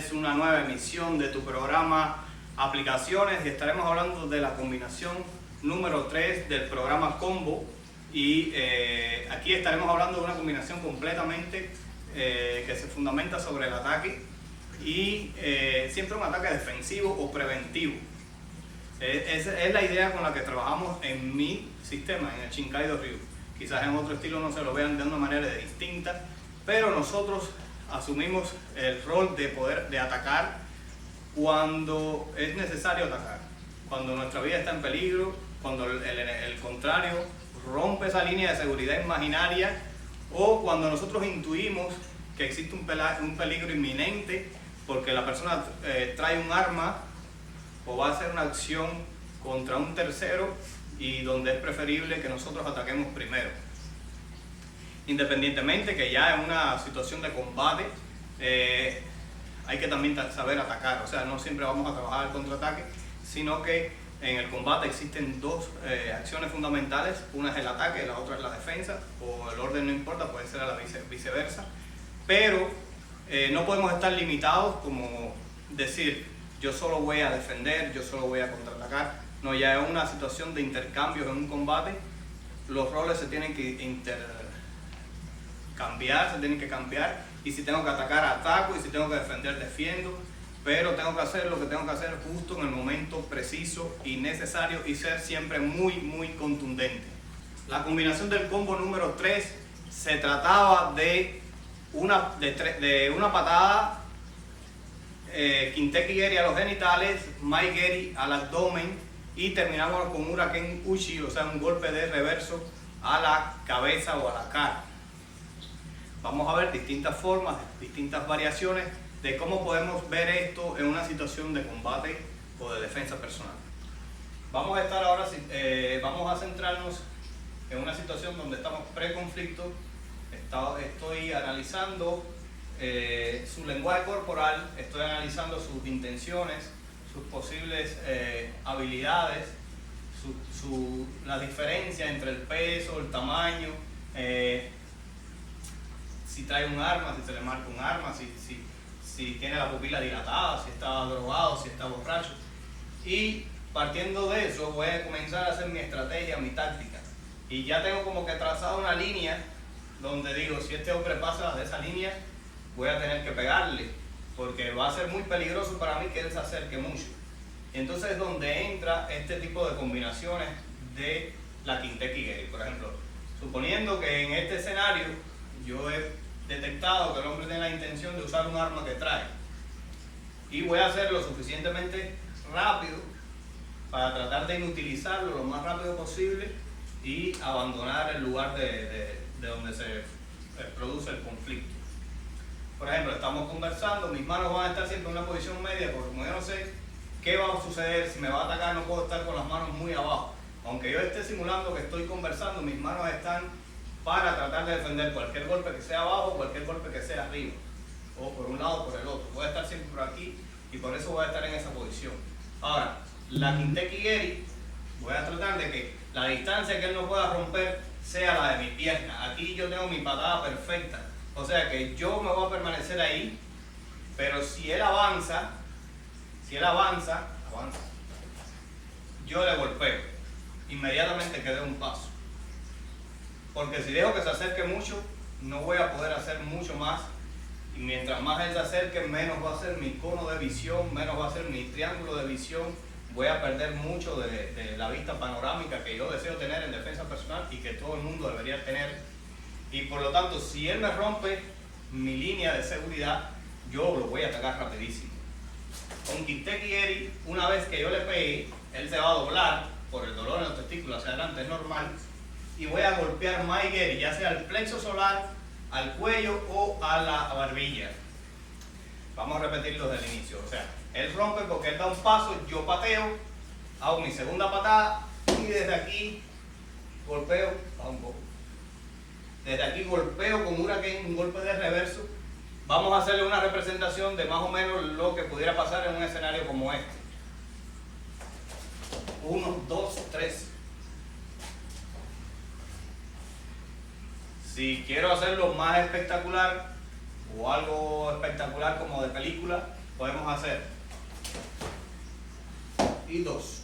es una nueva emisión de tu programa Aplicaciones y estaremos hablando de la combinación número 3 del programa Combo y aquí estaremos hablando de una combinación completamente que se fundamenta sobre el ataque y siempre un ataque defensivo o preventivo. Es la idea con la que trabajamos en mi sistema, en el Shinkaido Ryu. Quizás en otro estilo no se lo vean de una manera distinta, pero nosotros asumimos el rol de atacar cuando es necesario atacar, cuando nuestra vida está en peligro, cuando el contrario rompe esa línea de seguridad imaginaria o cuando nosotros intuimos que existe un peligro inminente porque la persona trae un arma o va a hacer una acción contra un tercero y donde es preferible que nosotros ataquemos primero. Independientemente que ya en una situación de combate hay que también saber atacar, o sea, no siempre vamos a trabajar el contraataque, sino que en el combate existen dos acciones fundamentales, una es el ataque, la otra es la defensa, o el orden no importa, puede ser a la viceversa, pero no podemos estar limitados como decir, yo solo voy a defender, yo solo voy a contraatacar. No, ya es una situación de intercambios en un combate, los roles se tienen que cambiar, y si tengo que atacar, ataco, y si tengo que defender, defiendo, pero tengo que hacer lo que tengo que hacer justo en el momento preciso y necesario y ser siempre muy contundente. La combinación del combo número 3 se trataba de una patada Kinteki Geri a los genitales, Mai Geri al abdomen y terminamos con Uraken Uchi, o sea, un golpe de reverso a la cabeza o a la cara. Vamos a ver distintas formas, distintas variaciones de cómo podemos ver esto en una situación de combate o de defensa personal. Vamos a estar ahora, vamos a centrarnos en una situación donde estamos pre-conflicto. Estoy analizando su lenguaje corporal, estoy analizando sus intenciones, sus posibles habilidades, la diferencia entre el peso, el tamaño, si trae un arma, si se le marca un arma, si tiene la pupila dilatada, si está drogado, si está borracho. Y partiendo de eso voy a comenzar a hacer mi estrategia, mi táctica. Y ya tengo como que trazado una línea donde digo, si este hombre pasa de esa línea, voy a tener que pegarle, porque va a ser muy peligroso para mí que él se acerque mucho. Entonces es donde entra este tipo de combinaciones de la Kinteki Geri. Por ejemplo, suponiendo que en este escenario yo he detectado que el hombre tiene la intención de usar un arma que trae y voy a hacerlo suficientemente rápido para tratar de inutilizarlo lo más rápido posible y abandonar el lugar de donde se produce el conflicto. Por ejemplo, estamos conversando, mis manos van a estar siempre en una posición media porque como yo no sé qué va a suceder, si me va a atacar no puedo estar con las manos muy abajo. Aunque yo esté simulando que estoy conversando, mis manos están para tratar de defender cualquier golpe que sea abajo, cualquier golpe que sea arriba, o por un lado o por el otro. Voy a estar siempre por aquí y por eso voy a estar en esa posición. Ahora, la Kinteki Geri, voy a tratar de que la distancia que él no pueda romper sea la de mi pierna. Aquí yo tengo mi patada perfecta, o sea que yo me voy a permanecer ahí, pero si él avanza, yo le golpeo, inmediatamente que dé un paso. Porque si dejo que se acerque mucho, no voy a poder hacer mucho más. Y mientras más él se acerque, menos va a ser mi cono de visión, menos va a ser mi triángulo de visión. Voy a perder mucho de la vista panorámica que yo deseo tener en defensa personal y que todo el mundo debería tener. Y por lo tanto, si él me rompe mi línea de seguridad, yo lo voy a atacar rapidísimo. Con Kinteki Geri, una vez que yo le pegue, él se va a doblar por el dolor en los testículos hacia adelante, es normal. Y voy a golpear Mai Geri, ya sea al plexo solar, al cuello o a la barbilla. Vamos a repetirlo desde el inicio. O sea, él rompe porque él da un paso, yo pateo, hago mi segunda patada y desde aquí golpeo, baja un poco. Desde aquí golpeo con un golpe de reverso. Vamos a hacerle una representación de más o menos lo que pudiera pasar en un escenario como este. 1, 2, 3. Si quiero hacerlo más espectacular o algo espectacular como de película, podemos hacer y 2.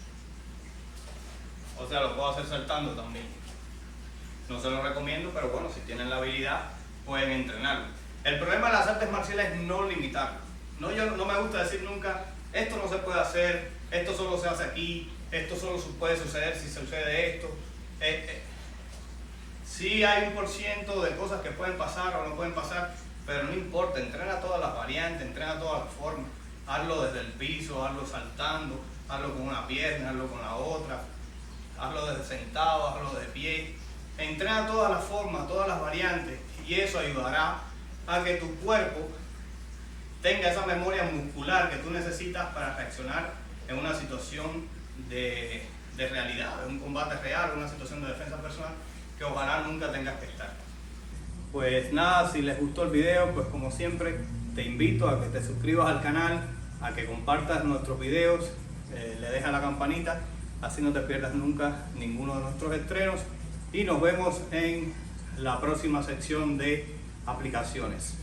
O sea, lo puedo hacer saltando también. No se lo recomiendo, pero bueno, si tienen la habilidad, pueden entrenarlo. El problema de las artes marciales es no limitarlo. No, yo no me gusta decir nunca, esto no se puede hacer, esto solo se hace aquí, esto solo puede suceder si sucede esto. Sí hay 1% de cosas que pueden pasar o no pueden pasar, pero no importa, entrena todas las variantes, entrena todas las formas. Hazlo desde el piso, hazlo saltando, hazlo con una pierna, hazlo con la otra, hazlo desde sentado, hazlo de pie. Entrena todas las formas, todas las variantes, y eso ayudará a que tu cuerpo tenga esa memoria muscular que tú necesitas para reaccionar en una situación de realidad, en un combate real, en una situación de defensa personal que ojalá nunca tengas que estar. Pues nada, si les gustó el video, pues como siempre te invito a que te suscribas al canal, a que compartas nuestros videos, le dejas la campanita, así no te pierdas nunca ninguno de nuestros estrenos, y nos vemos en la próxima sección de aplicaciones.